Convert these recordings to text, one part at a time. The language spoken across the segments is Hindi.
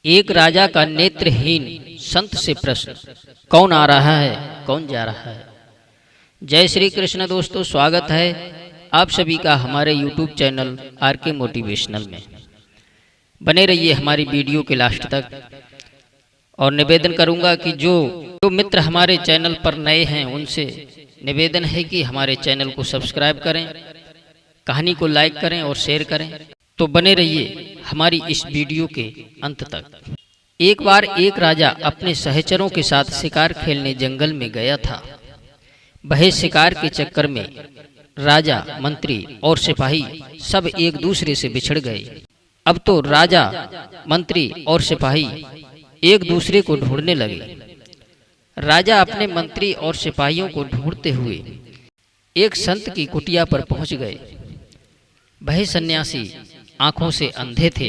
एक राजा का नेत्रहीन संत से प्रश्न, कौन आ रहा है कौन जा रहा है। जय श्री कृष्ण दोस्तों, स्वागत है आप सभी का हमारे YouTube चैनल आरके मोटिवेशनल में। बने रहिए हमारी वीडियो के लास्ट तक। और निवेदन करूंगा कि जो मित्र हमारे चैनल पर नए हैं उनसे निवेदन है कि हमारे चैनल को सब्सक्राइब करें, कहानी को लाइक करें और शेयर करें। तो बने रहिए हमारी इस वीडियो के अंत तक। एक बार एक राजा अपने सहचरों के साथ शिकार खेलने जंगल में गया था। वह शिकार के चक्कर में राजा, मंत्री और सिपाही सब एक दूसरे से बिछड़ गए। अब तो राजा, मंत्री और सिपाही एक दूसरे को ढूंढने लगे। राजा अपने मंत्री और सिपाहियों को ढूंढते हुए एक संत की कुटिया पर पहुंच गए। वह सन्यासी आंखों से अंधे थे।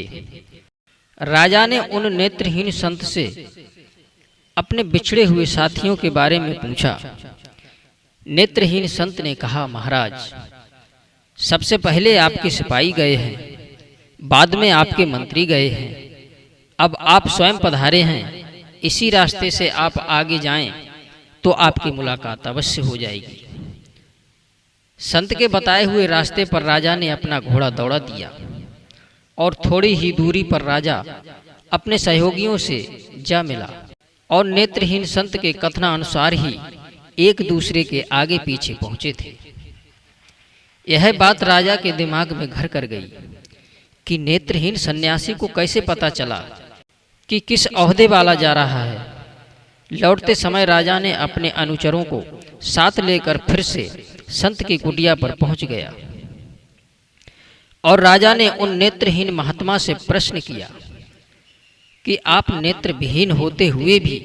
राजा ने उन नेत्रहीन संत से अपने बिछड़े हुए साथियों के बारे में पूछा। नेत्रहीन संत ने कहा, महाराज, सबसे पहले आपके सिपाही गए हैं, बाद में आपके मंत्री गए हैं, अब आप स्वयं पधारे हैं। इसी रास्ते से आप आगे जाएं तो आपकी मुलाकात अवश्य हो जाएगी। संत के बताए हुए रास्ते पर राजा ने अपना घोड़ा दौड़ा दिया और थोड़ी ही दूरी पर राजा अपने सहयोगियों से जा मिला और नेत्रहीन संत के कथनानुसार ही एक दूसरे के आगे पीछे पहुंचे थे। यह बात राजा के दिमाग में घर कर गई कि नेत्रहीन सन्यासी को कैसे पता चला कि किस ओहदे वाला जा रहा है। लौटते समय राजा ने अपने अनुचरों को साथ लेकर फिर से संत की कुटिया पर पहुंच गया और राजा ने उन नेत्रहीन महात्मा से प्रश्न किया कि आप नेत्र विहीन होते हुए भी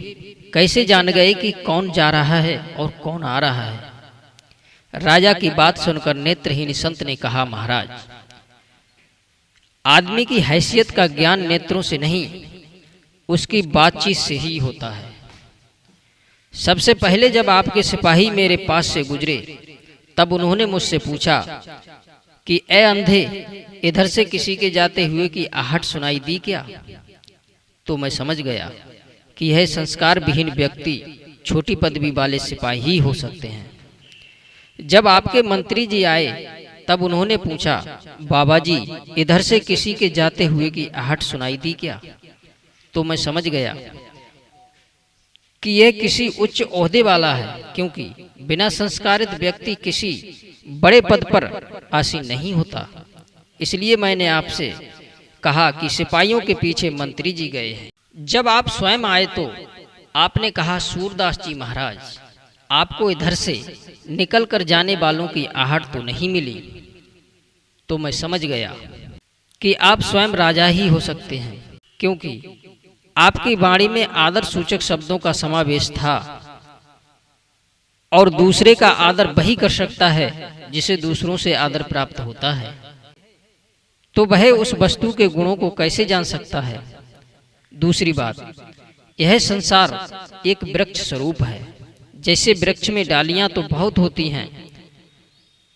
कैसे जान गए कि कौन जा रहा है और कौन आ रहा है। राजा की बात सुनकर नेत्रहीन संत ने कहा, महाराज, आदमी की हैसियत का ज्ञान नेत्रों से नहीं, उसकी बातचीत से ही होता है। सबसे पहले जब आपके सिपाही मेरे पास से गुजरे तब उन्होंने मुझसे पूछा कि ए अंधे, इधर से किसी के जाते हुए की आहट सुनाई दी क्या? तो मैं समझ गया कि यह संस्कार विहीन व्यक्ति छोटी पदवी वाले सिपाही ही हो सकते हैं। जब आपके मंत्री जी आए तब उन्होंने पूछा, बाबा जी, इधर से किसी के जाते हुए की आहट सुनाई दी क्या? तो मैं समझ गया कि यह किसी उच्च ओहदे वाला है, क्योंकि बिना संस्कारित व्यक्ति किसी बड़े पद पर आसीन नहीं होता। इसलिए मैंने आपसे कहा कि सिपाहियों के पीछे मंत्री जी गए हैं। जब आप स्वयं आए तो आपने कहा, सूरदास जी महाराज, आपको इधर से निकल कर जाने वालों की आहट तो नहीं मिली। तो मैं समझ गया कि आप स्वयं राजा ही हो सकते हैं, क्योंकि आपकी वाणी में आदर सूचक शब्दों का समावेश था और दूसरे का आदर वही कर सकता है जिसे दूसरों से आदर प्राप्त होता है। तो वह उस वस्तु के गुणों को कैसे जान सकता है? दूसरी बात, यह संसार एक वृक्ष स्वरूप है। जैसे वृक्ष में डालियां तो बहुत होती हैं,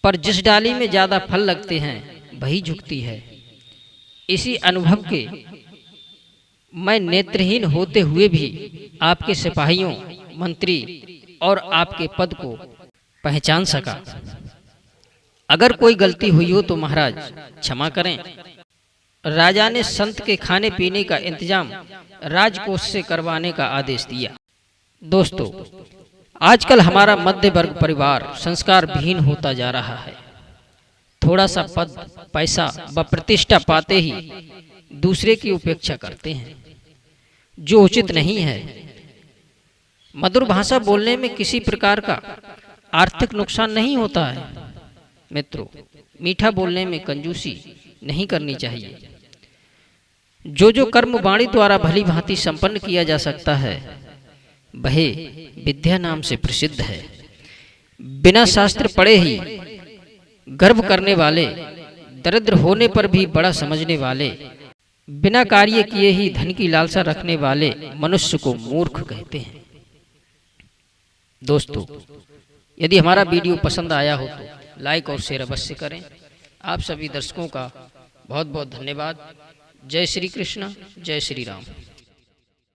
पर जिस डाली में ज्यादा फल लगते हैं वही झुकती है। इसी अनुभव के मैं नेत्रहीन होते हुए भी आपके सिपाहियों, मंत्री और आपके पद को पहचान सका। अगर कोई गलती हुई हो तो महाराज क्षमा करें। राजा ने संत के खाने पीने का इंतजाम राजकोष से करवाने का आदेश दिया। दोस्तों, आजकल हमारा मध्य वर्ग परिवार संस्कार विहीन होता जा रहा है। थोड़ा सा पद, पैसा व प्रतिष्ठा पाते ही दूसरे की उपेक्षा करते हैं, जो उचित नहीं है। मधुर भाषा बोलने में किसी प्रकार का आर्थिक नुकसान नहीं होता है। मित्रों, मीठा बोलने में कंजूसी नहीं करनी चाहिए। जो कर्म वाणी द्वारा भली भांति संपन्न किया जा सकता है वह विद्या नाम से प्रसिद्ध है। बिना शास्त्र पढ़े ही गर्व करने वाले, दरिद्र होने पर भी बड़ा समझने वाले, बिना कार्य किए ही धन की लालसा रखने वाले मनुष्य को मूर्ख कहते हैं। दोस्तों, यदि हमारा वीडियो पसंद आया हो तो लाइक और शेयर अवश्य करें। आप सभी दर्शकों का बहुत बहुत धन्यवाद। जय श्री कृष्ण, जय श्री राम।